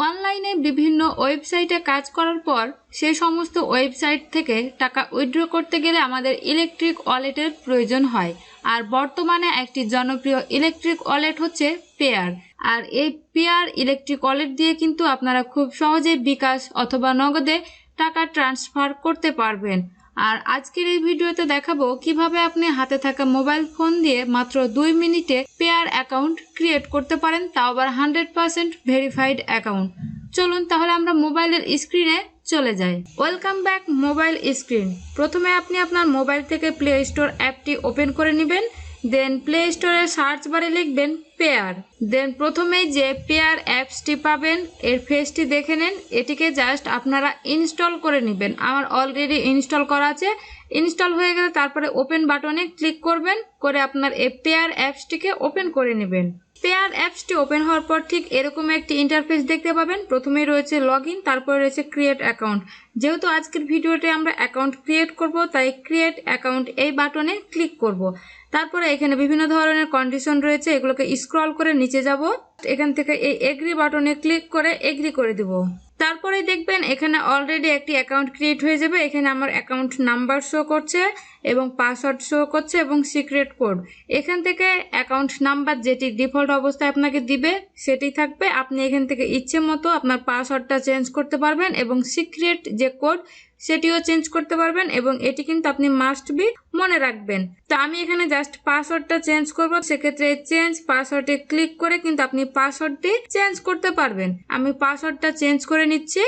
অনলাইনে বিভিন্ন ওয়েবসাইটে কাজ করার পর সেই সমস্ত ওয়েবসাইট থেকে টাকা উইথড্র করতে গেলে আমাদের ইলেকট্রিক ওয়ালেটের প্রয়োজন হয়। আর বর্তমানে একটি জনপ্রিয় ইলেকট্রিক ওয়ালেট হচ্ছে পেয়ার। আর এই পেয়ার ইলেকট্রিক ওয়ালেট দিয়ে কিন্তু আপনারা খুব সহজে বিকাশ অথবা নগদে টাকা ট্রান্সফার করতে পারবেন। আর আজকের এই ভিডিওতে দেখাবো কিভাবে আপনি হাতে থাকা মোবাইল ফোন দিয়ে মাত্র 2 মিনিটে পেয়ার অ্যাকাউন্ট ক্রিয়েট করতে পারেন, তাও আবার 100% ভেরিফাইড অ্যাকাউন্ট। চলুন তাহলে আমরা মোবাইলের স্ক্রিনে চলে যাই। Welcome back mobile screen. প্রথমে আপনি আপনার মোবাইল থেকে প্লে স্টোর অ্যাপটি ওপেন করে নেবেন। দেন প্লে স্টোরে সার্চ বারে লিখবেন পেয়ার। দেন প্রথমেই যে পেয়ার অ্যাপসটি পাবেন এর ফেসটি দেখে নেন। এটিকে জাস্ট আপনারা ইনস্টল করে নেবেন। আমার অলরেডি ইনস্টল করা আছে। ইনস্টল হয়ে গেলে তারপরে ওপেন বাটনে ক্লিক করবেন, করে আপনার এই পেয়ার অ্যাপসটিকে ওপেন করে নেবেন। পেয়ার অ্যাপসটি ওপেন হওয়ার পর ঠিক এরকম একটি ইন্টারফেস দেখতে পাবেন। প্রথমেই রয়েছে লগ ইন, তারপরে রয়েছে ক্রিয়েট অ্যাকাউন্ট। যেহেতু আজকের ভিডিওতে আমরা অ্যাকাউন্ট ক্রিয়েট করব, তাই ক্রিয়েট অ্যাকাউন্ট এই বাটনে ক্লিক করব। তারপরে এখানে বিভিন্ন ধরনের কন্ডিশন রয়েছে, এগুলোকে স্ক্রল করে নিচে যাব। এখান থেকে এই এগ্রি বাটনে ক্লিক করে এগ্রি করে দিব। তারপরে দেখবেন এখানে অলরেডি একটি অ্যাকাউন্ট ক্রিয়েট হয়ে যাবে। এখানে আমার অ্যাকাউন্ট নাম্বার শো করছে এবং পাসওয়ার্ড শো করছে এবং সিক্রেট কোড। এখান থেকে অ্যাকাউন্ট নাম্বার যেটি ডিফল্ট অবস্থায় আপনাকে দিবে সেটি থাকবে। আপনি এখান থেকে ইচ্ছে মতো আপনার পাসওয়ার্ডটা চেঞ্জ করতে পারবেন এবং সিক্রেট যে কোড সেটিও চেঞ্জ করতে পারবেন, এবং এটি কিন্তু আপনি মাস্ট বি মনে রাখবেন। তো আমি এখানে জাস্ট পাসওয়ার্ডটা চেঞ্জ করব। সেক্ষেত্রে চেঞ্জ পাসওয়ার্ডে ক্লিক করে কিন্তু আপনি পাসওয়ার্ডটি চেঞ্জ করতে পারবেন। আমি পাসওয়ার্ডটা চেঞ্জ করে নিচ্ছি।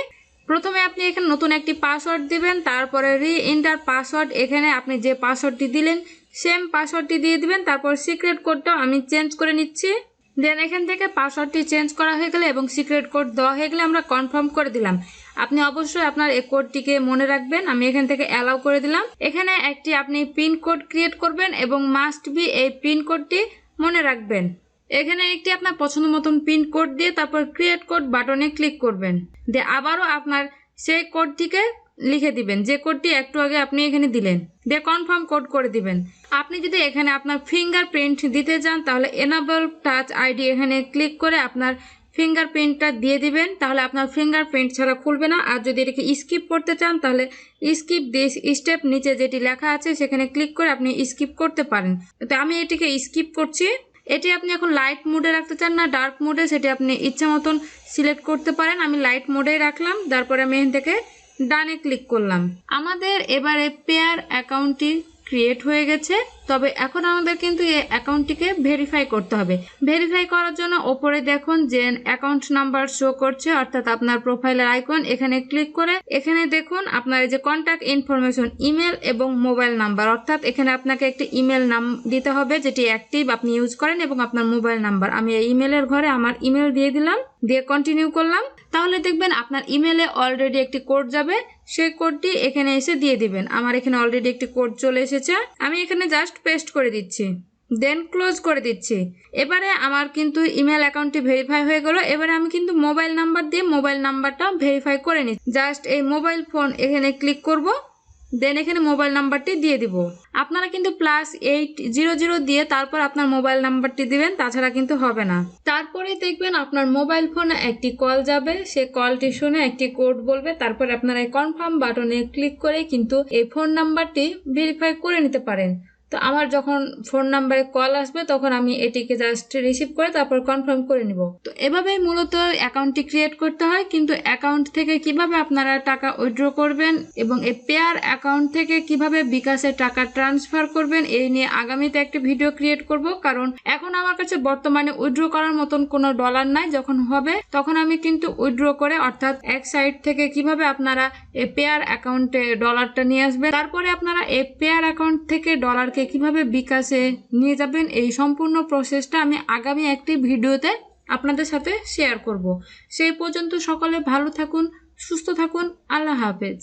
প্রথমে আপনি এখানে নতুন একটি পাসওয়ার্ড দিবেন, তারপরে রি এন্টার পাসওয়ার্ড। এখানে আপনি যে পাসওয়ার্ডটি দিলেন সেম পাসওয়ার্ডটি দিয়ে দিবেন। তারপর সিক্রেট কোডটাও আমি চেঞ্জ করে নিচ্ছি। দেন এখান থেকে পাসওয়ার্ডটি চেঞ্জ করা হয়ে গেলে এবং সিক্রেট কোড দেওয়া হয়ে গেলে আমরা কনফার্ম করে দিলাম। আপনি অবশ্যই আপনার এই কোডটিকে মনে রাখবেন। আমি এখান থেকে অ্যালাউ করে দিলাম। এখানে একটি আপনি পিন কোড ক্রিয়েট করবেন এবং মাস্ট বি এই পিন কোডটি মনে রাখবেন। এখানে একটি আপনার পছন্দ মতন পিন কোড দিয়ে তারপর ক্রিয়েট কোড বাটনে ক্লিক করবেন। দিয়ে আবারও আপনার সেই কোডটিকে লিখে দিবেন, যে কোডটি একটু আগে আপনি এখানে দিলেন। দিয়ে কনফার্ম কোড করে দিবেন। আপনি যদি এখানে আপনার ফিঙ্গারপ্রিন্ট দিতে চান তাহলে এনাবল টাচ আইডি এখানে ক্লিক করে আপনার ফিঙ্গারপ্রিন্টটা দিয়ে দিবেন, তাহলে আপনার ফিঙ্গারপ্রিন্ট ছাড়া খুলবে না। আর যদি এটাকে স্কিপ করতে চান তাহলে স্কিপ দিস স্টেপ নিচে যেটি লেখা আছে সেখানে ক্লিক করে আপনি স্কিপ করতে পারেন। তো আমি এটিকে স্কিপ করছি। এটি আপনি এখন লাইট মোডে রাখতে চান না ডার্ক মোডে, সেটি আপনি ইচ্ছা মতন সিলেক্ট করতে পারেন। আমি লাইট মোডেই রাখলাম। তারপরে আমি এখান থেকে ডানে ক্লিক করলাম। আমাদের এবারে পেয়ার অ্যাকাউন্টটি ক্রিয়েট হয়ে গেছে। তবে এখন আমাদের কিন্তু এই অ্যাকাউন্টটিকে ভেরিফাই করতে হবে। ভেরিফাই করার জন্য ওপরে দেখুন যে অ্যাকাউন্ট নাম্বার শো করছে, অর্থাৎ আপনার প্রোফাইলের আইকন। এখানে ক্লিক করে এখানে দেখুন আপনার এই যে কন্ট্যাক্ট ইনফরমেশন, ইমেল এবং মোবাইল নাম্বার, অর্থাৎ এখানে আপনাকে একটা ইমেল নাম দিতে হবে যেটি অ্যাক্টিভ আপনি ইউজ করেন এবং আপনার মোবাইল নাম্বার। আমি এই ইমেলের ঘরে আমার ইমেল দিয়ে দিলাম, দিয়ে কন্টিনিউ করলাম। তাহলে দেখবেন আপনার ইমেলে অলরেডি একটি কোড যাবে, সেই কোডটি এখানে এসে দিয়ে দিবেন। আমার এখানে অলরেডি একটি কোড চলে এসেছে, আমি এখানে জাস্ট পেস্ট করে দিচ্ছি, দেন ক্লোজ করে দিচ্ছি। এবারে আমার কিন্তু ইমেল অ্যাকাউন্টটি ভেরিফাই হয়ে গেল। এবারে আমি কিন্তু মোবাইল নাম্বার দিয়ে মোবাইল নাম্বারটা ভেরিফাই করে নিচ্ছি। জাস্ট এই মোবাইল ফোন এখানে ক্লিক করব, দেন এখানে মোবাইল নাম্বারটি দিয়ে দিব। আপনারা কিন্তু +800 দিয়ে তারপর আপনার মোবাইল নাম্বারটি দিবেন, তাছাড়া কিন্তু হবে না। তারপরে দেখবেন আপনার মোবাইল ফোনে একটি কল যাবে, সে কলটি শুনে একটি কোড বলবে। তারপর আপনারা এই কনফার্ম বাটনে ক্লিক করে কিন্তু এই ফোন নাম্বারটি ভেরিফাই করে নিতে পারেন। তো আমার যখন ফোন নাম্বারে কল আসবে তখন আমি এটিকে জাস্ট রিসিভ করে তারপর কনফার্ম করে নিব। তো এভাবেই মূলত অ্যাকাউন্টটি ক্রিয়েট করতে হয়। কিন্তু অ্যাকাউন্ট থেকে কিভাবে আপনারা টাকা উইথড্র করবেন এবং এই পেয়ার অ্যাকাউন্ট থেকে কিভাবে বিকাশে টাকা ট্রান্সফার করবেন এই নিয়ে আগামীতে একটি ভিডিও ক্রিয়েট করব। কারণ এখন আমার কাছে বর্তমানে উইথড্র করার মতন কোনো ডলার নাই। যখন হবে তখন আমি কিন্তু উইথড্র করে, অর্থাৎ এক সাইড থেকে কিভাবে আপনারা এই পেয়ার অ্যাকাউন্টে ডলারটা নিয়ে আসবেন, তারপরে আপনারা এই পেয়ার অ্যাকাউন্ট থেকে ডলারকে কিভাবে বিকাশে নিয়ে যাবেন, এই সম্পূর্ণ প্রসেসটা আমি আগামী একটি ভিডিওতে আপনাদের সাথে শেয়ার করব। সেই পর্যন্ত সকলে ভালো থাকুন, সুস্থ থাকুন। আল্লাহ হাফেজ।